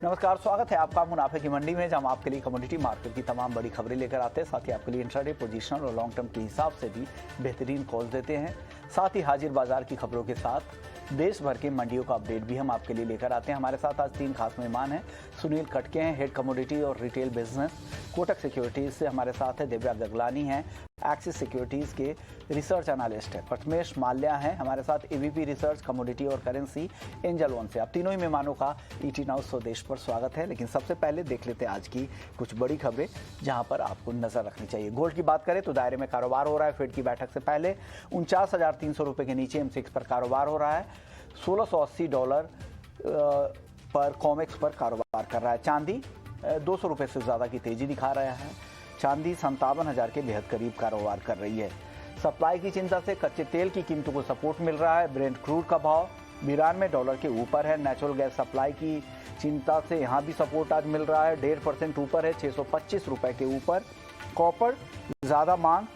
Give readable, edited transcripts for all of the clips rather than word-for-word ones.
नमस्कार, स्वागत है आपका मुनाफे की मंडी में, जहां हम आपके लिए कमोडिटी मार्केट की तमाम बड़ी खबरें लेकर आते हैं। साथ ही आपके लिए इंट्राडे, पोजीशनल और लॉन्ग टर्म के हिसाब से भी बेहतरीन कॉल देते हैं। साथ ही हाजिर बाजार की खबरों के साथ देश भर के मंडियों का अपडेट भी हम आपके लिए लेकर आते हैं। हमारे साथ आज 3 खास मेहमान हैं। सुनील कटके हैं, हेड कमोडिटी और रिटेल बिजनेस कोटक सिक्योरिटीज से। हमारे साथ है दिव्या गगलानी हैं, एक्सिस सिक्योरिटीज के रिसर्च एनालिस्ट है। प्रथमेश माल्या हैं हमारे साथ, एवीपी रिसर्च कमोडिटी और करेंसी एंजल वन से। आप तीनों ही मेहमानों का ईटी नाउ स्वदेश पर स्वागत है। लेकिन सबसे पहले देख लेते हैं आज की कुछ बड़ी खबरें जहां पर आपको नजर रखनी चाहिए। गोल्ड की बात करें तो दायरे में कारोबार हो रहा है। फेड की बैठक से पहले 49,300 रुपए के नीचे M6 पर कारोबार हो रहा है। $1680 पर कॉमेक्स पर कारोबार कर रहा है। चांदी 200 रुपए से ज्यादा की तेजी दिखा रहा है। चांदी 57,000 के बेहद करीब कारोबार कर रही है। सप्लाई की चिंता से कच्चे तेल की कीमतों को सपोर्ट मिल रहा है। ब्रेंट क्रूड का भाव $92 के ऊपर है। नेचुरल गैस सप्लाई की चिंता से यहां भी सपोर्ट आज मिल रहा है। 1.5% ऊपर है, 625 रुपए के ऊपर। कॉपर ज्यादा मांग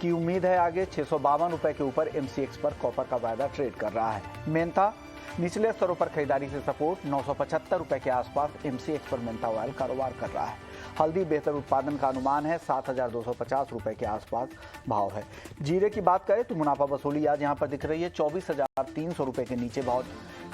की उम्मीद है आगे, 652 रुपए के ऊपर MCX पर कॉपर का वायदा ट्रेड कर रहा है। मेंथा निचले स्तरों पर खरीदारी से सपोर्ट, 975 रुपए के आसपास MCX पर मेंथा ऑयल कारोबार कर रहा है। हल्दी बेहतर उत्पादन का अनुमान है, 7,250 रुपए के आसपास भाव है। जीरे की बात करें तो मुनाफा वसूली आज यहां पर दिख रही है, 24,300 रुपए के नीचे भाव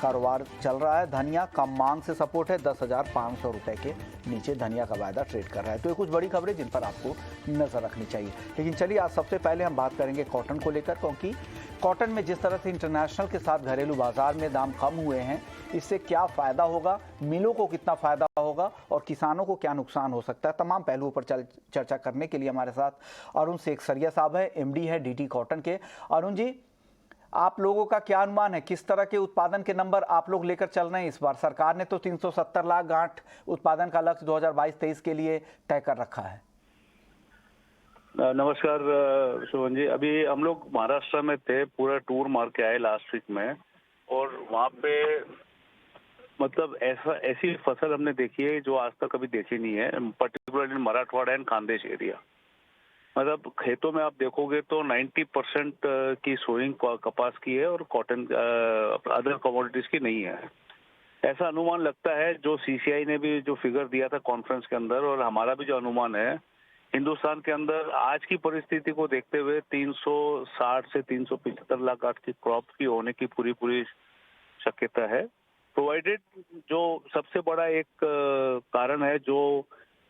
कारोबार चल रहा है। धनिया कम मांग से सपोर्ट है, 10,500 रुपए के नीचे धनिया का वायदा ट्रेड कर रहा है। तो ये कुछ बड़ी खबरें जिन पर आपको नजर रखनी चाहिए। लेकिन चलिए आज सबसे पहले हम बात करेंगे कॉटन को लेकर, क्योंकि कॉटन में जिस तरह से इंटरनेशनल के साथ घरेलू बाजार में दाम कम हुए हैं, इससे क्या फायदा होगा, मिलों को कितना फायदा होगा और किसानों को क्या नुकसान हो सकता है, तमाम पहलुओं पर चर्चा करने के लिए हमारे साथ अरुण सेखसरिया साहब है, MD है DT कॉटन के। अरुण जी, आप लोगों का क्या अनुमान है, किस तरह के उत्पादन के नंबर आप लोग लेकर चल रहे हैं इस बार? सरकार ने तो 370 लाख गांठ उत्पादन का लक्ष्य 2022-23 के लिए तय कर रखा है। नमस्कार शोभन जी। अभी हम लोग महाराष्ट्र में थे, पूरा टूर मार के आए लास्ट वीक में, और वहाँ पे मतलब ऐसी फसल हमने देखी है जो आज तक कभी देखी नहीं है, particularly Marathwada and Khandesh area. मतलब खेतों में आप देखोगे तो 90% की सोइंग कपास की है और कॉटन अदर कमोडिटीज की नहीं है। ऐसा अनुमान लगता है, जो CCI ने भी जो फिगर दिया था कॉन्फ्रेंस के अंदर, और हमारा भी जो अनुमान है, हिंदुस्तान के अंदर आज की परिस्थिति को देखते हुए 360 से 375 लाख गांठ की क्रॉप की होने की पूरी शक्यता है, प्रोवाइडेड जो सबसे बड़ा एक कारण है जो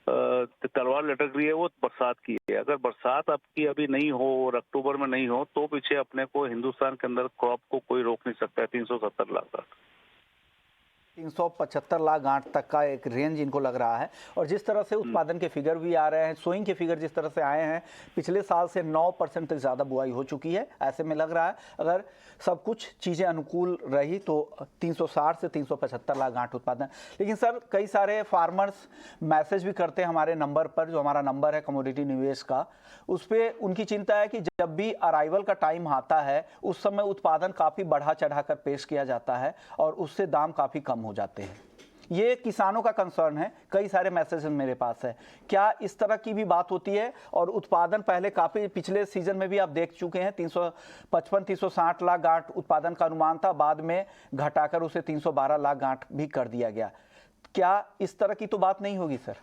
तलवार लटक रही है वो बरसात की है। अगर बरसात आपकी अभी नहीं हो और अक्टूबर में नहीं हो तो पीछे अपने को हिंदुस्तान के अंदर क्रॉप को कोई रोक नहीं सकता है। 370 लाख गांठ, 375 लाख गांठ तक का एक रेंज इनको लग रहा है। और जिस तरह से उत्पादन के फिगर भी आ रहे हैं, सोइंग के फिगर जिस तरह से आए हैं, पिछले साल से 9% से ज़्यादा बुआई हो चुकी है। ऐसे में लग रहा है अगर सब कुछ चीज़ें अनुकूल रही तो 360 से 375 लाख गांठ उत्पादन। लेकिन सर, कई सारे फार्मर्स मैसेज भी करते हैं हमारे नंबर पर, जो हमारा नंबर है कमोडिटी निवेश का, उस पर उनकी चिंता है कि जब भी अराइवल का टाइम आता है उस समय उत्पादन काफ़ी बढ़ा चढ़ाकर पेश किया जाता है और उससे दाम काफ़ी कम हो जाते हैं। ये किसानों का कंसर्न है। कई सारे मैसेज मेरे पास है, क्या इस तरह की भी बात होती है? और उत्पादन पहले काफ़ी, पिछले सीजन में भी आप देख चुके हैं, 360 लाख गांठ उत्पादन का अनुमान था, बाद में घटाकर उसे 312 लाख गांठ भी कर दिया गया। क्या इस तरह की तो बात नहीं होगी सर?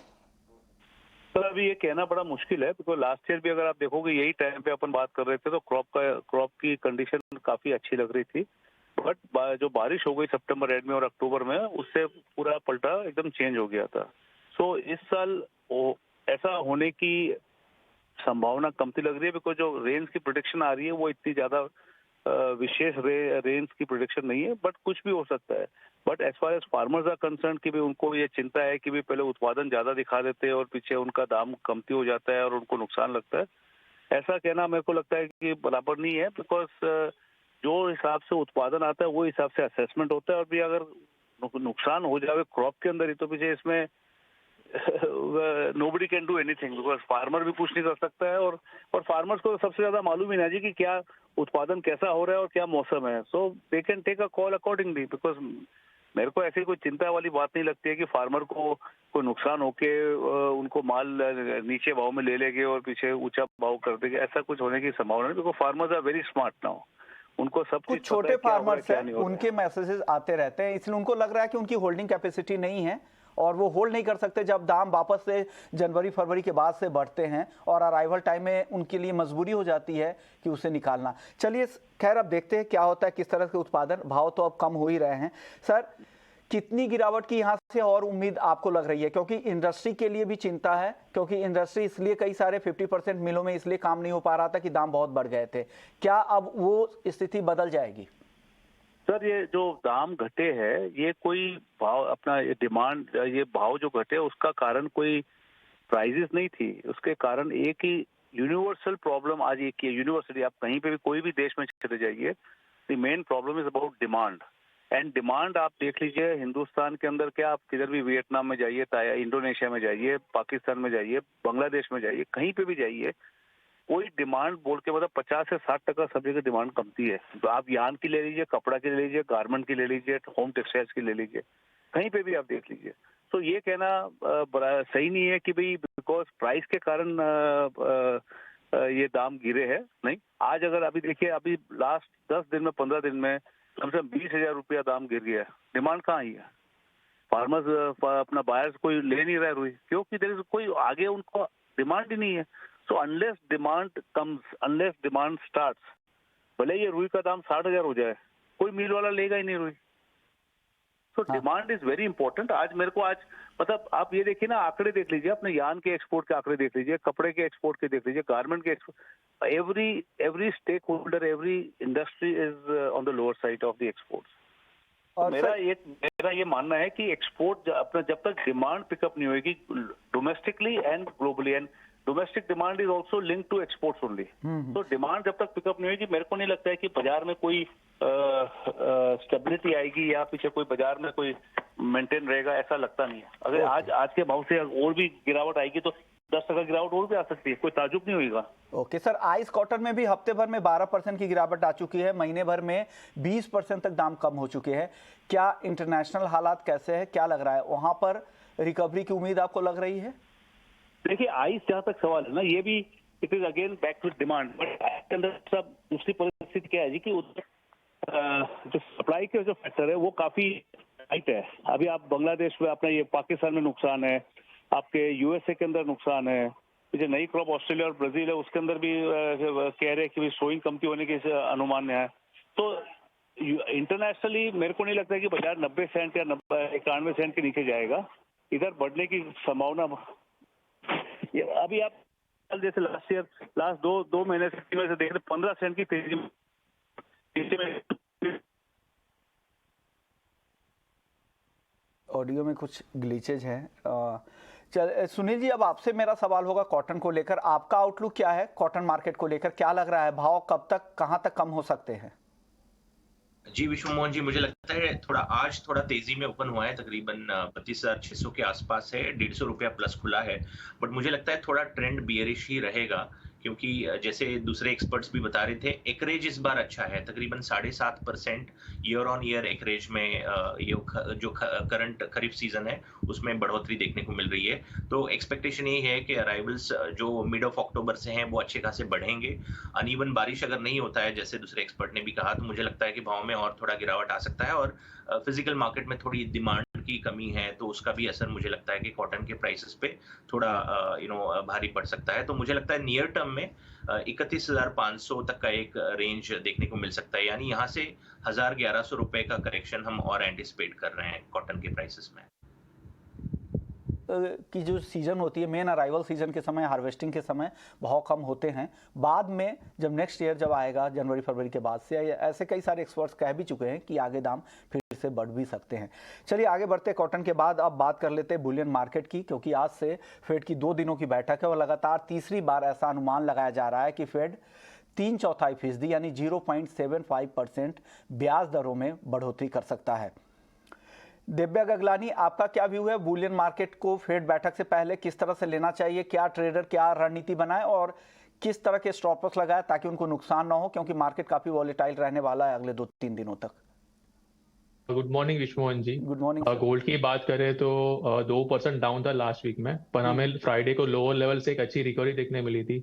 तो अभी ये कहना बड़ा मुश्किल है, बिकॉज लास्ट ईयर भी अगर आप देखोगे यही टाइम पे अपन बात कर रहे थे तो क्रॉप की कंडीशन काफी अच्छी लग रही थी। बट जो बारिश हो गई सितंबर एंड में और अक्टूबर में, उससे पूरा पलटा एकदम चेंज हो गया था। सो इस साल ऐसा होने की संभावना कमती लग रही है, बिकॉज जो रेंज की प्रोडिक्शन आ रही है वो इतनी ज्यादा विशेष रेंज की प्रोडिक्शन नहीं है, बट कुछ भी हो सकता है। But as far as farmers are concern कि भी उनको ये चिंता है कि भी पहले उत्पादन ज्यादा दिखा देते हैं और पीछे उनका दाम कमती हो जाता है और उनको नुकसान लगता है। ऐसा कहना मेरे को लगता है कि बराबर नहीं है, बिकॉज जो हिसाब से उत्पादन आता है वो हिसाब से असेसमेंट होता है। और भी अगर नुकसान हो जाए क्रॉप के अंदर ही तो पीछे इसमें nobody can do anything, because farmer भी कुछ नहीं कर सकता है, और फार्मर्स को सबसे ज्यादा मालूम ही ना जी कि क्या उत्पादन कैसा हो रहा है और क्या मौसम है। So they can take a call accordingly, because मेरे को ऐसी कोई चिंता वाली बात नहीं लगती है कि फार्मर को कोई नुकसान होके उनको माल नीचे भाव में ले लेंगे और पीछे ऊंचा भाव कर देंगे। ऐसा कुछ होने की संभावना नहीं, because farmers are very smart now. उनको सब कुछ छोटे फार्मर्स हैं, उनके मैसेजेस आते रहते हैं, इसलिए उनको लग रहा है कि उनकी होल्डिंग कैपेसिटी नहीं है और वो होल्ड नहीं कर सकते जब दाम वापस से जनवरी फरवरी के बाद से बढ़ते हैं और अराइवल टाइम में उनके लिए मजबूरी हो जाती है कि उसे निकालना। चलिए खैर अब देखते हैं क्या होता है, किस तरह के उत्पादन, भाव तो अब कम हो ही रहे हैं। सर कितनी गिरावट की यहाँ से और उम्मीद आपको लग रही है, क्योंकि इंडस्ट्री के लिए भी चिंता है, क्योंकि इंडस्ट्री इसलिए कई सारे 50% मिलों में इसलिए काम नहीं हो पा रहा था कि दाम बहुत बढ़ गए थे। क्या अब वो स्थिति बदल जाएगी? सर ये जो दाम घटे हैं ये कोई भाव अपना ये डिमांड, ये भाव जो घटे उसका कारण कोई प्राइजेस नहीं थी, उसके कारण एक ही यूनिवर्सल प्रॉब्लम आज एक ही यूनिवर्सिटी, आप कहीं पे भी कोई भी देश में चले जाइए, the main problem is about demand. And demand आप देख लीजिए हिंदुस्तान के अंदर, क्या आप किधर भी वियतनाम में जाइए, इंडोनेशिया में जाइए, पाकिस्तान में जाइए, बांग्लादेश में जाइए, कहीं पे भी जाइए, कोई डिमांड बोल के मतलब 50 से 60% सब जगह डिमांड कमती है। तो आप यान की ले लीजिए, कपड़ा की ले लीजिए, गारमेंट की ले लीजिए, होम टेक्सटाइल्स की ले लीजिए, कहीं पे भी आप देख लीजिए। तो ये कहना सही नहीं है कि भाई बिकॉज प्राइस के कारण ये दाम गिरे हैं, नहीं। आज अगर अभी देखिए, अभी लास्ट 10 दिन में 15 दिन में कम से कम 20,000 रुपया दाम गिर गया है। डिमांड कहाँ आई है? फार्मर्स अपना बायर्स कोई ले नहीं रहा है रुई, क्योंकि देयर इज कोई आगे उनको डिमांड ही नहीं है। So unless demand comes, unless demand starts, भले ये रुई का दाम 60,000 हो जाए, कोई मिल वाला लेगा ही नहीं रुई। तो डिमांड इज वेरी इंपॉर्टेंट। आज मेरे को मतलब आप ये देखिए ना, आंकड़े देख लीजिए, अपने यान के एक्सपोर्ट के आंकड़े देख लीजिए, कपड़े के एक्सपोर्ट के देख लीजिए, गारमेंट के export, every stakeholder, every industry is on the lower side of the exports. और मेरा ये मानना है कि एक्सपोर्ट अपना जब तक डिमांड पिकअप नहीं होगी domestically and globally, and domestic demand is also link to exports only, तो डिमांड जब तक पिकअप नहीं होगी, मेरे को नहीं लगता है कि बाजार में कोई स्टेबिलिटी आएगी या पीछे कोई बाजार में कोई मेंटेन रहेगा, ऐसा लगता नहीं है। अगर आज के भाव से और भी गिरावट आएगी तो 10% गिरावट और भी आ सकती है, कोई ताजुब नहीं होगा। ओके सर, आइस कॉटन में भी हफ्ते भर में 12% की गिरावट आ चुकी है, महीने भर में 20% तक दाम कम हो चुके हैं। क्या इंटरनेशनल हालात कैसे है, क्या लग रहा है वहां पर रिकवरी की उम्मीद आपको लग रही है? देखिए आइस जहां तक सवाल है ना, ये भी it is again back to demand, but आइस के अंदर सब दूसरी परिस्थिति क्या है जी कि जो सप्लाई के जो फैक्टर है वो काफी टाइट है। अभी आप बांग्लादेश में, अपना ये पाकिस्तान में नुकसान है, आपके यूएसए के अंदर नुकसान है, जो नई क्रॉप ऑस्ट्रेलिया और ब्राजील है उसके अंदर भी कह रहे हैं कि सोइंग कमती होने के अनुमान है। तो इंटरनेशनली मेरे को नहीं लगता कि बाजार 90 सेंट या 91 सेंट के नीचे जाएगा, इधर बढ़ने की संभावना। अभी आप जैसे लास्ट दो महीने से 3 महीने से देख रहे 15 सेंट की तेजी में। ऑडियो में कुछ ग्लिचेज हैं। सुनील जी, अब आपसे मेरा सवाल होगा कॉटन को लेकर, आपका आउटलुक क्या है कॉटन मार्केट को लेकर? क्या लग रहा है भाव कब तक, कहां तक कम हो सकते हैं? जी विश्व मोहन जी, मुझे लगता है आज थोड़ा तेजी में ओपन हुआ है, तकरीबन 32,600 के आसपास है, 150 रुपया प्लस खुला है, बट मुझे लगता है थोड़ा ट्रेंड बियरिश ही रहेगा, क्योंकि जैसे दूसरे एक्सपर्ट्स भी बता रहे थे, एकरेज इस बार अच्छा है, तकरीबन 7.5% ईयर ऑन ईयर एकरेज में ये जो करंट खरीफ सीजन है उसमें बढ़ोतरी देखने को मिल रही है। तो एक्सपेक्टेशन यही है कि अराइवल्स जो मिड ऑफ अक्टूबर से हैं वो अच्छे खासे बढ़ेंगे। अनइवन बारिश अगर नहीं होता है, जैसे दूसरे एक्सपर्ट ने भी कहा, तो मुझे लगता है कि भाव में और थोड़ा गिरावट आ सकता है, और फिजिकल मार्केट में थोड़ी डिमांड की कमी है, तो उसका भी असर मुझे लगता है कि कॉटन के प्राइसेस पे थोड़ा भारी पड़ सकता है। तो मुझे लगता है नियर टर्म में 31,500 तक का एक रेंज देखने को मिल सकता है, यानी यहाँ से 1,000-1,100 रुपए का करेक्शन हम और एंटिसिपेट कर रहे हैं कॉटन के प्राइसेस में। की जो सीजन होती है, मेन अराइवल सीजन के समय, हार्वेस्टिंग के समय भाव कम होते हैं, बाद में जब नेक्स्ट ईयर जब आएगा जनवरी फरवरी के बाद से, ऐसे कई सारे एक्सपर्ट्स कह भी चुके हैं कि आगे दाम फिर से बढ़ भी सकते हैं। चलिए आगे बढ़ते कॉटन के बाद अब बात कर लेते हैं बुलियन मार्केट की, क्योंकि आज से फेड की 2 दिनों की बैठक है और लगातार तीसरी बार ऐसा अनुमान लगाया जा रहा है कि फेड 3/4% यानी 0.75% ब्याज दरों में बढ़ोतरी कर सकता है। दिव्या गगलानी, आपका क्या व्यू है बुलियन मार्केट को फेड बैठक से पहले किस तरह से लेना चाहिए? क्या ट्रेडर क्या रणनीति बनाए और किस तरह के स्टॉप लॉस लगाए ताकि उनको नुकसान ना हो, क्योंकि मार्केट काफी वॉलेटाइल रहने वाला है अगले 2-3 दिनों तक? Good morning Vishwamohan ji. Good morning. Gold की बात करें तो 2% डाउन था लास्ट वीक में, पर हमें फ्राइडे को लोअर लेवल से एक अच्छी रिकवरी देखने मिली थी।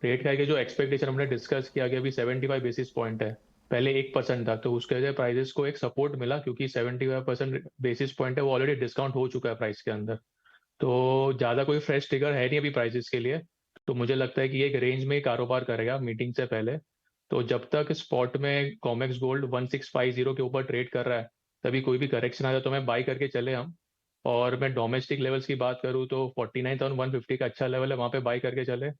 रेट का जो एक्सपेक्टेशन हमने डिस्कस किया कि अभी 75 बेसिस पॉइंट है, पहले 1% था, तो उसके वजह प्राइजेस को एक सपोर्ट मिला क्योंकि 75% बेसिस पॉइंट है वो ऑलरेडी डिस्काउंट हो चुका है प्राइस के अंदर। तो ज़्यादा कोई फ्रेश ट्रिगर है नहीं अभी प्राइजेस के लिए। तो मुझे लगता है कि एक रेंज में ही कारोबार करेगा मीटिंग से पहले। तो जब तक स्पॉट में कॉमेक्स गोल्ड 1650 के ऊपर ट्रेड कर रहा है, तभी कोई भी करेक्शन आ जाए तो मैं बाई करके चले हम। और मैं डोमेस्टिक लेवल्स की बात करूँ तो 49,150 का अच्छा लेवल है, वहाँ पे बाई करके चले।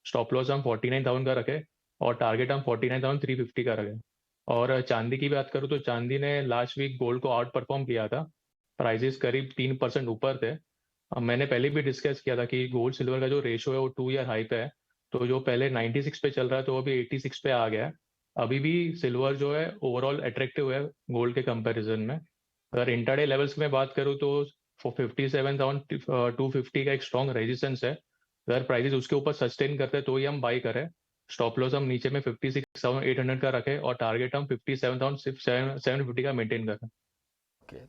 स्टॉप लॉस हम 49,000 का रखे और टारगेट हम 49,350 का रखे। और चांदी की बात करूँ तो चांदी ने लास्ट वीक गोल्ड को आउट परफॉर्म किया था। प्राइजेस करीब 3% ऊपर थे। अब मैंने पहले भी डिस्कस किया था कि गोल्ड सिल्वर का जो रेशो है वो 2 ईयर हाई पे है। तो जो पहले 96 पे चल रहा है तो अभी 86 पे आ गया है। अभी भी सिल्वर जो है ओवरऑल अट्रैक्टिव है गोल्ड के कंपैरिजन में। अगर इंटरडे लेवल्स में बात करूँ तो 57,250 का एक स्ट्रॉन्ग रेजिस्टेंस है। अगर प्राइसेस उसके ऊपर सस्टेन करते हैं तो ही हम बाई करें। स्टॉप लॉस हम नीचे में 56,800 का रखें और टारगेट हम 57,750 का मेंटेन करें।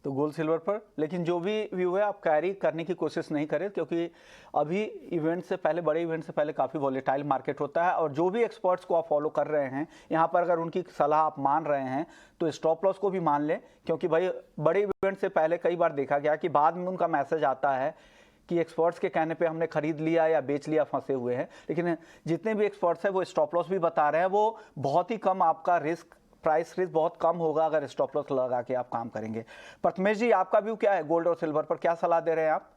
तो गोल्ड सिल्वर पर लेकिन जो भी व्यू है आप कैरी करने की कोशिश नहीं करें, क्योंकि अभी इवेंट से पहले, बड़े इवेंट से पहले काफ़ी वॉलेटाइल मार्केट होता है। और जो भी एक्सपर्ट्स को आप फॉलो कर रहे हैं यहाँ पर, अगर उनकी सलाह आप मान रहे हैं तो स्टॉप लॉस को भी मान लें, क्योंकि भाई बड़े इवेंट से पहले कई बार देखा गया कि बाद में उनका मैसेज आता है कि एक्सपर्ट्स के कहने पे हमने खरीद लिया या बेच लिया, फंसे हुए हैं। लेकिन जितने भी एक्सपर्ट्स हैं वो स्टॉप लॉस भी बता रहे हैं, वो बहुत ही कम, आपका रिस्क, प्राइस रिस्क बहुत कम होगा अगर स्टॉप लॉस लगा के आप काम करेंगे। प्रथमेश जी, आपका व्यू क्या है गोल्ड और सिल्वर पर, क्या सलाह दे रहे हैं आप?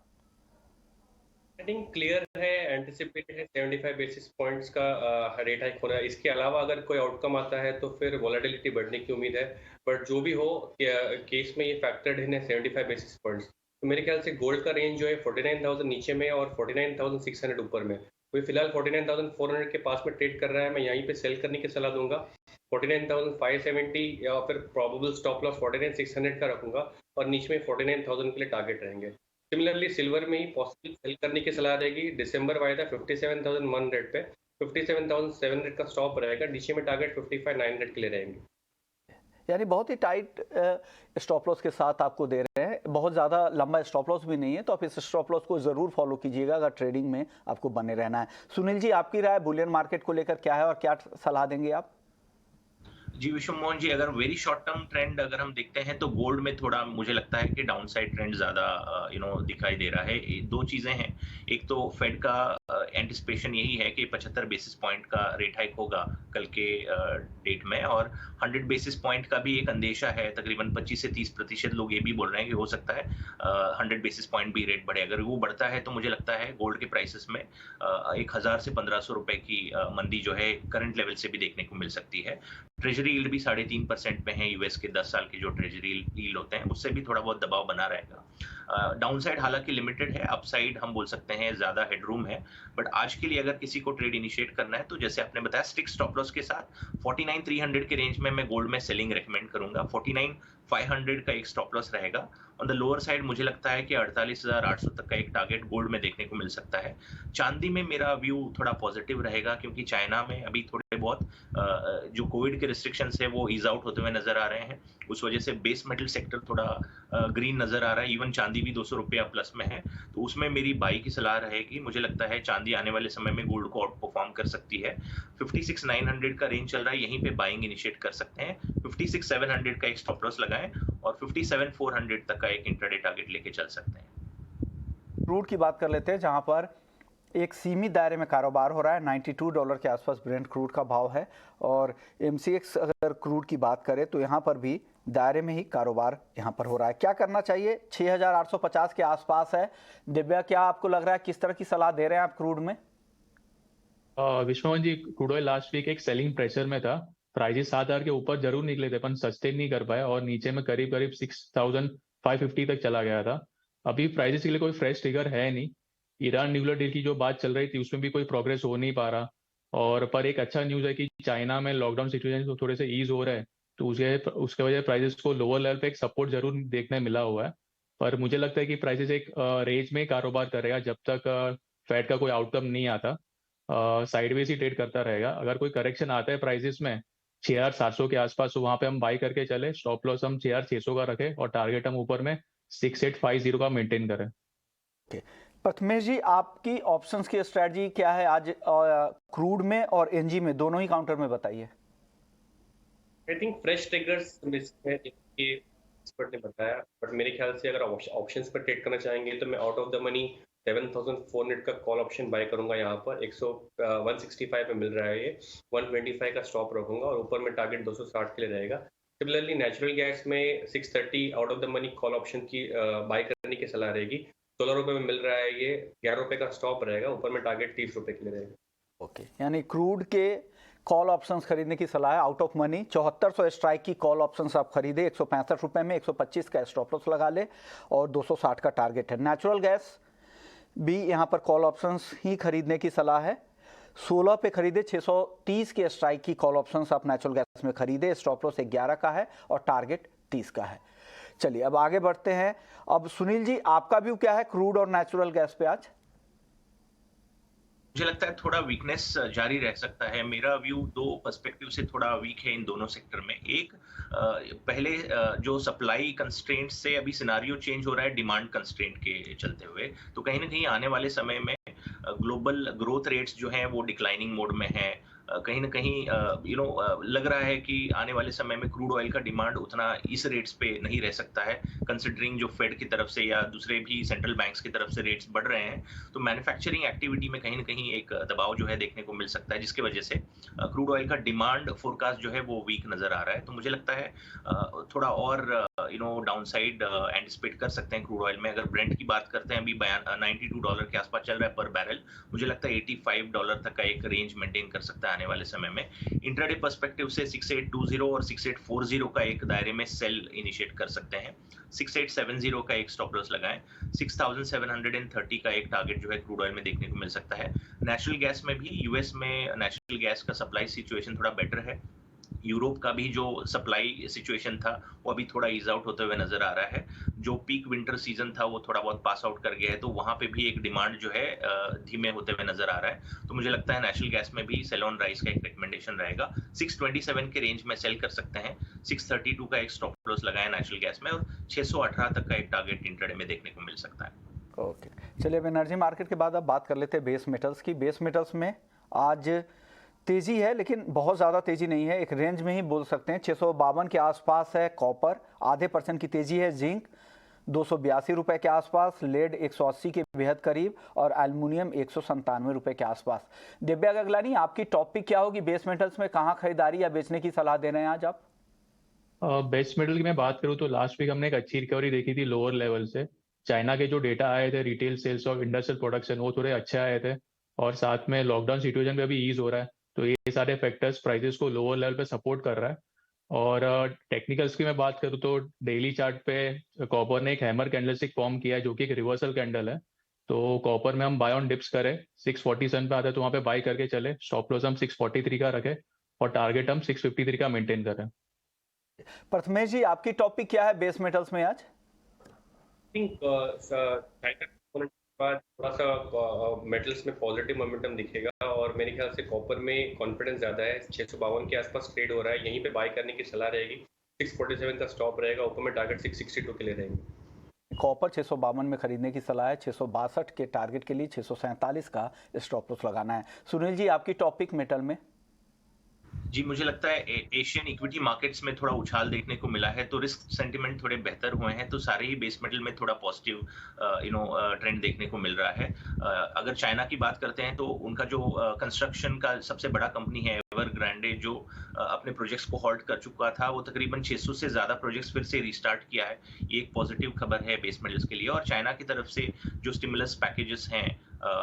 आई थिंक क्लियर है, एंटिसिपेटेड है 75 बेसिस पॉइंट्स का रेट हाइक होना है। इसके अलावा अगर कोई आउटकम आता है तो फिर वॉलेटिलिटी बढ़ने की उम्मीद है। बट जो भी हो, केस में ये फैक्टर्ड इन है 75 बेसिस पॉइंट्स। तो मेरे ख्याल से गोल्ड का रेंज जो है 49,000 नीचे में और 49,600 ऊपर में। कोई फिलहाल 49,400 के पास में ट्रेड कर रहा है, मैं यहीं पे सेल करने की सलाह दूंगा। 49,570 या फिर प्रोबेबल स्टॉप लॉस 49,600 का रखूंगा और नीचे में 49,000 के लिए टारगेट रहेंगे। सिमिलरली सिल्वर में ही पॉसिबल सेल करने की सलाह रहेगी। दिसंबर वायदा 57,100 पे, 57,700 का स्टॉप रहेगा, नीचे में टारगेट 55,900 के लिए रहेंगे। यानी बहुत ही टाइट स्टॉप लॉस के साथ आपको दे रहे हैं, बहुत ज़्यादा लंबा स्टॉप लॉस भी नहीं है। तो आप इस स्टॉप लॉस को ज़रूर फॉलो कीजिएगा अगर ट्रेडिंग में आपको बने रहना है। सुनील जी, आपकी राय बुलियन मार्केट को लेकर क्या है और क्या सलाह देंगे आप? जी विश्व मोहन जी, अगर वेरी शॉर्ट टर्म ट्रेंड अगर हम देखते हैं तो गोल्ड में थोड़ा मुझे लगता है कि डाउन साइड ट्रेंड ज्यादा दिखाई दे रहा है। दो चीजें हैं, एक तो फेड का एंटिसिपेशन यही है कि 75 बेसिस पॉइंट का रेट हाइक होगा कल के डेट में, और 100 बेसिस पॉइंट का भी एक अंदेशा है। तकरीबन 25 से 30% लोग ये भी बोल रहे हैं कि हो सकता है 100 बेसिस पॉइंट भी रेट बढ़े। अगर वो बढ़ता है तो मुझे लगता है गोल्ड के प्राइसेस में 1,000 से 1,500 रुपए की मंदी जो है करंट लेवल से भी देखने को मिल सकती है। ट्रेजरी यील्ड भी 3.5% पे है। यूएस के 10 साल के जो ट्रेजरी यील्ड होते हैं उससे भी थोड़ा बहुत दबाव बना रहेगा। डाउन साइड हालांकि लिमिटेड है, अपसाइड हम बोल सकते हैं ज्यादा हेडरूम है। बट आज के लिए अगर किसी को ट्रेड इनिशिएट करना है तो जैसे आपने बताया स्टिक स्टॉप लॉस के साथ 49,300 के रेंज में मैं गोल्ड में सेलिंग रेकमेंड करूंगा। 49,500 का एक स्टॉप लॉस रहेगा। ऑन द लोअर साइड मुझे लगता है कि 48,800 तक का एक टारगेट गोल्ड में देखने को मिल सकता है। चांदी में मेरा व्यू थोड़ा पॉजिटिव रहेगा क्योंकि चाइना में अभी थोड़े बहुत जो कोविड के रिस्ट्रिक्शंस है वो ईज आउट होते हुए नजर आ रहे हैं। उस वजह से बेस मेटल सेक्टर थोड़ा ग्रीन नजर आ रहा है। इवन चांदी भी 200 रुपया प्लस में है, तो उसमें मेरी बाई की सलाह रहेगी। मुझे लगता है चांदी आने वाले समय में गोल्ड को आउट परफॉर्म कर सकती है। 56,900 का रेंज चल रहा है, यहीं पे बाइंग इनिशिएट कर सकते हैं। 56,700 का एक स्टॉप लॉस लगाएं और 57,400 तक का एक इंट्राडे टारगेट लेके चल सकते हैं। क्रूड की बात कर लेते हैं, जहां पर एक सीमित दायरे में कारोबार हो रहा है। $92 के आसपास ब्रेंट क्रूड का भाव है। और MCX अगर क्रूड की बात करें तो यहाँ पर भी दायरे में ही कारोबार यहाँ पर हो रहा है। क्या करना चाहिए? 6,850 के आसपास है। दिव्या, क्या आपको लग रहा है, किस तरह की सलाह दे रहे हैं आप क्रूड में? विश्वमोहन जी, क्रूड ऑयल लास्ट वीक एक सेलिंग प्रेशर में था। प्राइजेस 7,000 के ऊपर जरूर निकले थे पर सस्टेन नहीं कर पाए और नीचे में करीब करीब 6,550 तक चला गया था। अभी प्राइजेस के लिए कोई फ्रेश ट्रिगर है नहीं। ईरान न्यूक्लियर डील की जो बात चल रही थी उसमें भी कोई प्रोग्रेस हो नहीं पा रहा। और पर एक अच्छा न्यूज़ है कि चाइना में लॉकडाउन सिचुएशन तो थोड़े से ईज हो रहा है, तो उसके वजह प्राइजेस को लोअर लेवल पे एक सपोर्ट जरूर देखने मिला हुआ है। पर मुझे लगता है कि प्राइजेस एक रेंज में कारोबार करेगा जब तक फेड का कोई आउटकम नहीं आता। साइडवेज ही ट्रेड करता रहेगा। अगर कोई करेक्शन आता है प्राइसेस में 6,700 के आसपास, तो वहां पे हम बाई करके चले। स्टॉप लॉस हम 6,600 का रखें और टारगेट हम ऊपर में 6,850 का मेंटेन करें। प्रथमेश जी, आपकी ऑप्शंस की स्ट्रेटजी क्या है आज क्रूड में और एनजी में, दोनों ही काउंटर में बताइए। I think fresh triggers miss है जिनके एक्सपर्ट ने बताया, बट मेरे ख्याल से अगर ऑप्शंस पर ट्रेड करना चाहेंगे तो मैं आउट ऑफ द मनी 7400 का कॉल ऑप्शन बाय करूंगा। यहाँ पर 165 में मिल रहा है ये, 125 का स्टॉप रखूंगा और ऊपर में टारगेट 260 के लिए रहेगा। सिमिलरली नेचुरल गैस में 630 out of the money call option की बाय करने की सलाह रहेगी। 16 रुपए में मिल रहा है ये, 11 रुपए का स्टॉप रहेगा, ऊपर में टारगेट 30 रुपए के लिए रहेगा। ओके, यानी क्रूड के कॉल ऑप्शंस खरीदने की सलाह है। आउट ऑफ मनी 7400 स्ट्राइक की कॉल ऑप्शंस आप खरीदे 165 रुपए में, 125 का स्टॉप लॉस लगा ले और 260 का टारगेट है। नेचुरल गैस भी यहाँ पर कॉल ऑप्शंस ही खरीदने की सलाह है। 16 पे खरीदे, 630 के स्ट्राइक की कॉल ऑप्शंस आप नेचुरल गैस में खरीदे, स्टॉप लॉस 11 का है और टारगेट 30 का है। चलिए अब आगे बढ़ते हैं। अब सुनील जी, आपका व्यू क्या है क्रूड और नेचुरल गैस पे आज? मुझे लगता है थोड़ा वीकनेस जारी रह सकता है। मेरा व्यू दो पर्सपेक्टिव से थोड़ा वीक है इन दोनों सेक्टर में। एक, पहले जो सप्लाई कंस्ट्रेंट से अभी सिनारियो चेंज हो रहा है डिमांड कंस्ट्रेंट के चलते हुए, तो कहीं ना कहीं आने वाले समय में ग्लोबल ग्रोथ रेट्स जो हैं वो डिक्लाइनिंग मोड में हैं। कहीं ना कहीं लग रहा है कि आने वाले समय में क्रूड ऑयल का डिमांड उतना इस रेट्स पे नहीं रह सकता है, कंसिडरिंग जो फेड की तरफ से या दूसरे भी सेंट्रल बैंक्स की तरफ से रेट्स बढ़ रहे हैं। तो मैन्युफैक्चरिंग एक्टिविटी में कहीं ना कहीं एक दबाव जो है देखने को मिल सकता है, जिसकी वजह से क्रूड ऑयल का डिमांड फोरकास्ट जो है वो वीक नजर आ रहा है। तो मुझे लगता है थोड़ा और डाउनसाइड एंटिसिपेट कर सकते हैं क्रूड ऑयल में। अगर ब्रेंट की बात करते हैं, अभी $92 के आसपास चल रहा है पर बैरल, मुझे लगता है $85 तक का एक रेंज मेंटेन कर सकता है आने वाले समय में। इंट्राडे पर्सपेक्टिव से 6820 और 6840 का एक दायरे में सेल इनिशिएट कर सकते हैं। 6870 का एक स्टॉप लॉस लगाएं। 6730 का एक टारगेट जो है क्रूड ऑयल में देखने को मिल सकता है। नेचुरल गैस में भी यूएस में नेचुरल गैस का सप्लाई सिचुएशन थोड़ा बेटर है। यूरोप का भी जो सप्लाई सिचुएशन था वो अभी थोड़ा ईज आउट होते हुए नजर आ रहा है। जो पीक विंटर सीजन था वो थोड़ा बहुत पास आउट कर गया है, तो वहां पे भी एक डिमांड जो है धीमे होते हुए नजर आ रहा है। तो मुझे लगता है नेचुरल गैस में भी सेल ऑन राइज का एक रिकमेंडेशन रहेगा। 627 के रेंज में सेल कर सकते हैं। 632 का एक स्टॉप लॉस लगाया नेचुरल गैस में और 618 तक का एक टारगेट इंट्राडे में देखने को मिल सकता है। ओके, चलिए अब एनर्जी मार्केट के बाद अब बात कर लेते हैं बेस मेटल्स की। बेस मेटल्स में आज तेजी है, लेकिन बहुत ज़्यादा तेजी नहीं है, एक रेंज में ही बोल सकते हैं। 652 के आसपास है कॉपर, आधे % की तेजी है। जिंक 282 रुपए के आसपास, लेड 180 के बेहद करीब और एल्युमिनियम 197 रुपए के आसपास। दिव्या गगलानी, आपकी टॉपिक क्या होगी बेस मेटल्स में? कहाँ खरीदारी या बेचने की सलाह दे रहे हैं आज आप? बेस मेटल की मैं बात करूँ तो लास्ट वीक हमने एक अच्छी रिकवरी देखी थी लोअर लेवल से। चाइना के जो डेटा आए थे रिटेल सेल्स और इंडस्ट्रियल प्रोडक्शन, वो थोड़े अच्छे आए थे और साथ में लॉकडाउन सिचुएशन भी अभी ईज हो रहा है, तो ये सारे फैक्टर्स प्राइसेस को लोअर लेवल पे सपोर्ट कर रहा है। और टेक्निकल्स की मैं बात करूँ तो डेली चार्ट पे कॉपर ने एक हैमर कैंडलस्टिक फॉर्म किया है जो कि एक रिवर्सल कैंडल है। तो कॉपर में हम बाय ऑन डिप्स करें, 647 पे आता है तो वहाँ पे बाय करके चले। स्टॉप लॉस हम 643 का रखें और टारगेट हम 653 का मेंटेन करें। प्रथमेश जी, आपकी टॉपिक क्या है बेस मेटल्स में आज? बाद थोड़ा सा मेटल्स में पॉजिटिव मोमेंटम दिखेगा और मेरे ख्याल से कॉपर में कॉन्फिडेंस ज़्यादा है। 652 के आसपास ट्रेड हो रहा है, यहीं पे बाय करने की सलाह रहेगी। 647 का स्टॉप रहेगा, ऊपर में टारगेट 662 के लिए रहेंगे। कॉपर 652 में खरीदने की सलाह है। 662 के टारगेट के लिए 647 का स्टॉप लॉस लगाना है। सुनील जी, आपकी टॉपिक मेटल में? जी, मुझे लगता है एशियन इक्विटी मार्केट्स में थोड़ा उछाल देखने को मिला है, तो रिस्क सेंटिमेंट थोड़े बेहतर हुए हैं, तो सारे ही बेस मेटल में थोड़ा पॉजिटिव ट्रेंड देखने को मिल रहा है। अगर चाइना की बात करते हैं तो उनका जो कंस्ट्रक्शन का सबसे बड़ा कंपनी है एवरग्रांडे, जो अपने प्रोजेक्ट्स को हॉल्ट कर चुका था, वो तकरीबन 600 से ज़्यादा प्रोजेक्ट्स फिर से रिस्टार्ट किया है। ये एक पॉजिटिव खबर है बेस मेटल्स के लिए। और चाइना की तरफ से जो स्टिमुलस पैकेजेस हैं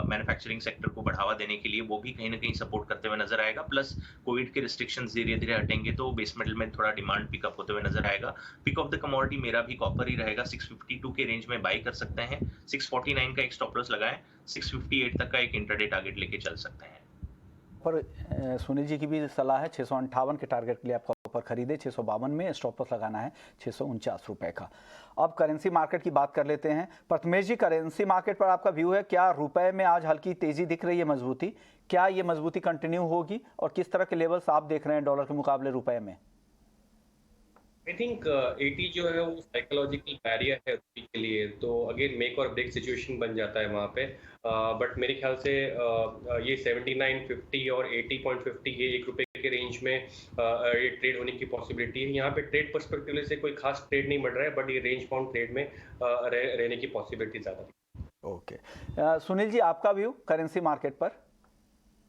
मैन्युफैक्चरिंग सेक्टर को बढ़ावा देने के लिए, वो भी कहीं ना कहीं सपोर्ट करते हुए नजर आएगा। प्लस कोविड के रिस्ट्रिक्शंस धीरे धीरे हटेंगे तो बेस मेटल में थोड़ा डिमांड पिकअप होते हुए नजर आएगा। पिक ऑफ द कमोडिटी मेरा भी कॉपर ही रहेगा। 652 के रेंज में बाई कर सकते हैं। 649 का एक स्टॉप लॉस लगाएं। 658 तक का एक इंट्राडे टारगेट लेके चल सकते हैं। पर सुनील जी की भी सलाह है 658 के टारगेट के लिए आप कॉपर खरीदे। 652 में स्टॉप लॉस लगाना है 649 रुपए का। अब करेंसी मार्केट की बात कर लेते हैं। प्रथमेश जी, करेंसी मार्केट पर आपका व्यू है? क्या रुपए में आज हल्की तेजी दिख रही है, मजबूती? क्या ये मजबूती कंटिन्यू होगी और किस तरह के लेवल्स आप देख रहे हैं डॉलर के मुकाबले रुपए में? आई थिंक 80 जो है वो साइकोलॉजिकल बैरियर है रुपये के लिए, तो अगेन मेक और ब्रेक सिचुएशन बन जाता है वहाँ पे। बट मेरे ख्याल से ये 79.50 और 80.50 ये 1 रुपये के रेंज में ये ट्रेड होने की पॉसिबिलिटी है। यहाँ पे ट्रेड पर्सपेक्टिव से कोई खास ट्रेड नहीं बढ़ रहा है, बट ये रेंज बाउंड ट्रेड में रहने की पॉसिबिलिटी ज़्यादा है। ओके, सुनील जी, आपका व्यू करेंसी मार्केट पर?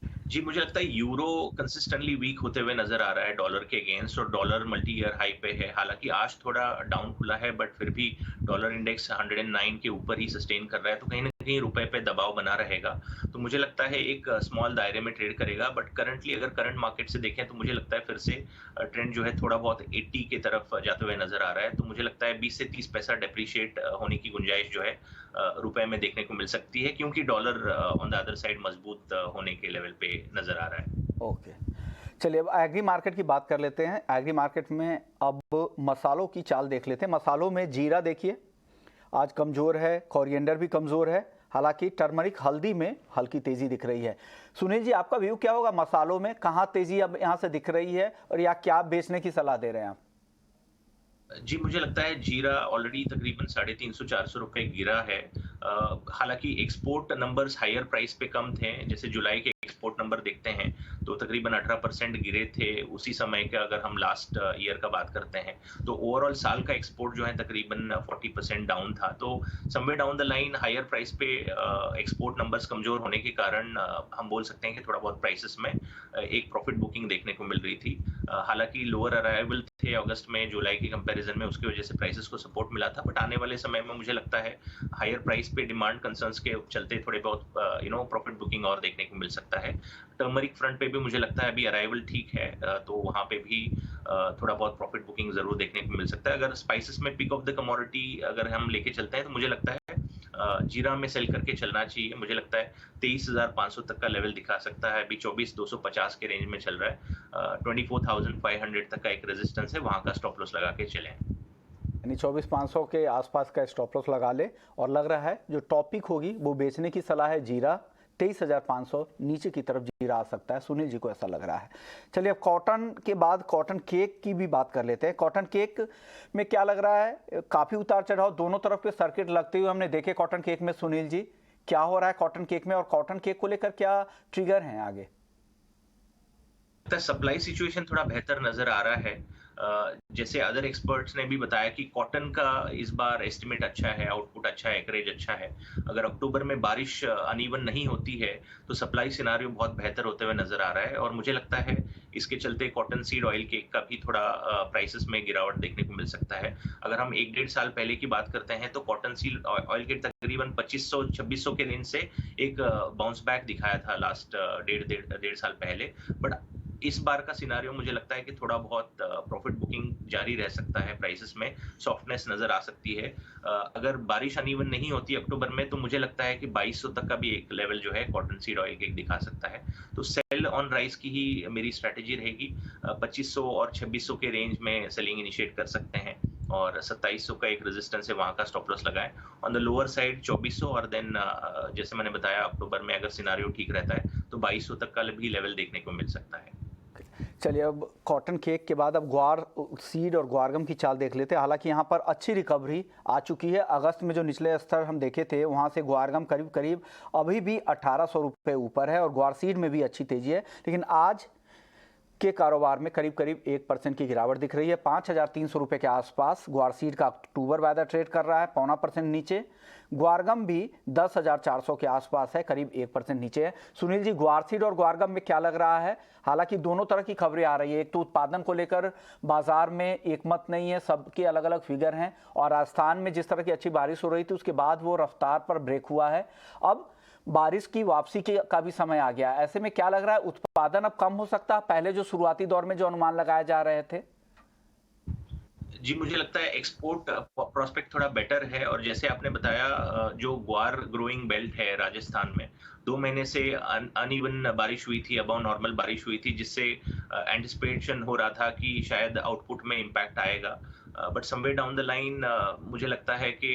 जी, मुझे लगता है यूरो कंसिस्टेंटली वीक होते हुए नजर आ रहा है डॉलर के अगेंस्ट, और डॉलर मल्टी ईयर हाई पे है। हालांकि आज थोड़ा डाउन खुला है, बट फिर भी डॉलर इंडेक्स 109 के ऊपर ही सस्टेन कर रहा है, तो कहीं ना कहीं रुपए पे दबाव बना रहेगा। तो मुझे लगता है एक स्मॉल दायरे में ट्रेड करेगा, बट करंटली अगर करंट मार्केट से देखें तो मुझे लगता है फिर से ट्रेंड जो है थोड़ा बहुत 80 के तरफ जाते हुए नजर आ रहा है। तो मुझे लगता है 20 से 30 पैसा डेप्रिशिएट होने की गुंजाइश जो है रुपए में देखने को मिल सकती है, क्योंकि dollar on the other side मजबूत होने के लेवल पे नजर आ रहा है। ओके, चलिए अब एग्री मार्केट की बात कर लेते हैं। एग्री मार्केट में अब मसालों की चाल देख लेते हैं। मसालों में जीरा देखिए आज कमज़ोर है, कोरिएंडर भी कमज़ोर है, हालांकि टर्मरिक हल्दी में हल्की तेज़ी दिख रही है। सुनील जी, आपका व्यू क्या होगा मसालों में? कहाँ तेज़ी अब यहाँ से दिख रही है और या क्या बेचने की सलाह दे रहे हैं आप? जी, मुझे लगता है जीरा ऑलरेडी तकरीबन 350-400 रुपए गिरा है। हालांकि एक्सपोर्ट नंबर्स हायर प्राइस पे कम थे। जैसे जुलाई के एक्सपोर्ट नंबर देखते हैं तो तकरीबन 18% गिरे थे उसी समय के। अगर हम लास्ट ईयर का बात करते हैं तो ओवरऑल साल का एक्सपोर्ट जो है तकरीबन 40% डाउन था। तो somewhere down the line higher price पे एक्सपोर्ट नंबर्स कमजोर होने के कारण हम बोल सकते हैं कि थोड़ा बहुत प्राइसेस में एक प्रॉफिट बुकिंग देखने को मिल रही थी। हालांकि लोअर अराइवल थे अगस्त में जुलाई के कंपैरिजन में, उसकी वजह से प्राइसेस को सपोर्ट मिला था। बट आने वाले समय में मुझे लगता है हायर प्राइस पे डिमांड कंसर्न्स के चलते थोड़े बहुत प्रॉफिट बुकिंग और देखने को मिल सकता है। टर्मरिक फ्रंट पे भी मुझे लगता है अभी अराइवल ठीक है, तो वहां पे भी थोड़ा बहुत प्रॉफिट बुकिंग जरूर देखने को मिल सकता है। अगर स्पाइसेस में पिक ऑफ द कमोडिटी अगर हम लेके चलते हैं तो मुझे लगता है जीरा में सेल करके चलना चाहिए। मुझे लगता है 23,500 तक का लेवल दिखा सकता है। अभी 24,250 के रेंज में चल रहा है। 24,500 तक का एक रेजिस्टेंस है, वहां का स्टॉप लॉस लगा के चलें। यानी 24,500 के आसपास का स्टॉप लॉस लगा ले। और लग रहा है जो टॉपिक होगी वो बेचने की सलाह है। जीरा 23,500 नीचे की तरफ जीरा आ सकता है, सुनील जी को ऐसा लग रहा है। चलिए अब कॉटन के बाद कॉटन केक की भी बात कर लेते हैं। कॉटन केक में क्या लग रहा है? काफ़ी उतार चढ़ाव दोनों तरफ के सर्किट लगते हुए हमने देखे कॉटन केक में। सुनील जी, क्या हो रहा है कॉटन केक में और कॉटन केक को लेकर क्या ट्रिगर हैं आगे? सप्लाई सिचुएशन थोड़ा बेहतर नजर आ रहा है। जैसे अदर एक्सपर्ट्स ने भी बताया कि कॉटन का इस बार एस्टिमेट अच्छा है, आउटपुट अच्छा है, एकरेज अच्छा है। अगर अक्टूबर में बारिश अनइवन नहीं होती है तो सप्लाई सिनारियो बहुत बेहतर होते हुए नजर आ रहा है। और मुझे लगता है इसके चलते कॉटन सीड ऑयल केक का भी थोड़ा प्राइसेस में गिरावट देखने को मिल सकता है। अगर हम 1-1.5 साल पहले की बात करते हैं तो कॉटन सीड ऑयल केक तकरीबन 2500-2600 के रेंज से एक बाउंस बैक दिखाया था लास्ट डेढ़ साल पहले। बट इस बार का सिनारियो मुझे लगता है कि थोड़ा बहुत प्रॉफिट बुकिंग जारी रह सकता है, प्राइसेस में सॉफ्टनेस नजर आ सकती है। अगर बारिश अनइवन नहीं होती अक्टूबर में तो मुझे लगता है कि 2200 तक का भी एक लेवल जो है कॉटन सीड ऑयल केक दिखा सकता है। तो सेल ऑन राइस की ही मेरी स्ट्रेटेजी रहेगी। 2500 और 2600 के रेंज में सेलिंग इनिशिएट कर सकते हैं और 2700 का एक रेजिस्टेंस है, वहां का स्टॉप लॉस लगाएं। ऑन द लोअर साइड 2400 और देन जैसे मैंने बताया अक्टूबर में अगर सिनारियो ठीक रहता है तो 2200 तक का भी लेवल देखने को मिल सकता है। चलिए अब कॉटन केक के बाद अब ग्वार सीड और ग्वारगम की चाल देख लेते हैं। हालांकि यहाँ पर अच्छी रिकवरी आ चुकी है। अगस्त में जो निचले स्तर हम देखे थे वहाँ से ग्वारगम करीब करीब अभी भी 1800 रुपये ऊपर है और ग्वार सीड में भी अच्छी तेजी है। लेकिन आज के कारोबार में करीब करीब 1% की गिरावट दिख रही है। 5,300 रुपये के आसपास ग्वार सीड का अक्टूबर वायदा ट्रेड कर रहा है, 0.25% नीचे। ग्वारगम भी 10,400 के आसपास है, करीब 1% नीचे है। सुनील जी, ग्वार सीड और ग्वारगम में क्या लग रहा है? हालांकि दोनों तरह की खबरें आ रही है। एक तो उत्पादन को लेकर बाजार में एक मत नहीं है, सबके अलग अलग फिगर हैं। और राजस्थान में जिस तरह की अच्छी बारिश हो रही थी उसके बाद वो रफ्तार पर ब्रेक हुआ है। अब बारिश की वापसी का भी समय आ गया। ऐसे में क्या लग रहा है, उत्पादन अब कम हो सकता है पहले जो शुरुआती दौर में जो अनुमान लगाए जा रहे थे? जी, मुझे लगता है एक्सपोर्ट प्रोस्पेक्ट थोड़ा बेटर है। और जैसे आपने बताया जो ग्वार ग्रोइंग बेल्ट है राजस्थान में 2 महीने से अनइवन बारिश हुई थी, अबव नॉर्मल बारिश हुई थी, जिससे एंटिसिपेशन हो रहा था कि शायद आउटपुट में इम्पैक्ट आएगा। But somewhere down the line मुझे लगता है कि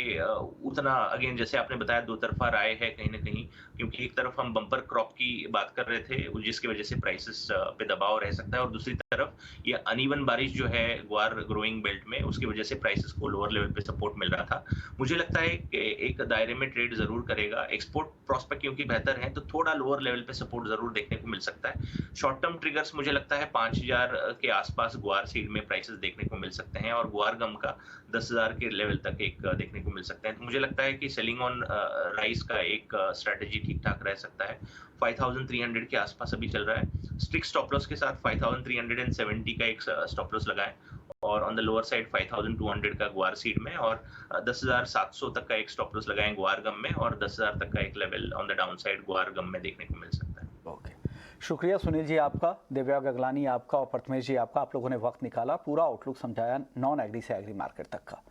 उतना अगेन जैसे आपने बताया दो तरफा राय है कहीं ना कहीं, क्योंकि एक तरफ हम बम्पर क्रॉप की बात कर रहे थे जिसकी वजह से प्राइसेस पे दबाव रह सकता है, और दूसरी तरफ ये अनइवन बारिश जो है ग्वार ग्रोइंग बेल्ट में उसकी वजह से प्राइसेस को लोअर लेवल पे सपोर्ट मिल रहा था। मुझे लगता है कि एक दायरे में ट्रेड जरूर करेगा। एक्सपोर्ट प्रॉस्पेक्ट क्योंकि बेहतर है तो थोड़ा लोअर लेवल पे सपोर्ट जरूर देखने को मिल सकता है। शॉर्ट टर्म ट्रिगर्स मुझे लगता है 5000 के आसपास ग्वार सीड में प्राइसेस देखने को मिल सकते हैं, और ग्वार गम का 10,000 के लेवल तक एक देखने को मिल सकता है। तो मुझे लगता है कि सेलिंग ऑन राइस का एक स्ट्रेटेजी ठीक ठाक रह सकता है। 5300 के आसपास अभी चल रहा है। स्ट्रिक्ट स्टॉप लॉस के साथ 5370 का एक स्टॉप लॉस लगाएं, और ऑन द लोअर साइड 5200 का ग्वार सीड में, और 10,700 तक का एक स्टॉप लॉस लगाएं ग्वार गम में, और 10,000 तक का एक level on the down side ग्वार गम में देखने को मिल सकता है। ओके, शुक्रिया सुनील जी आपका, दिव्या गगलानी आपका और प्रथमेश जी आपका। आप लोगों ने वक्त निकाला, पूरा आउटलुक समझाया नॉन एग्री से एग्री मार्केट तक का।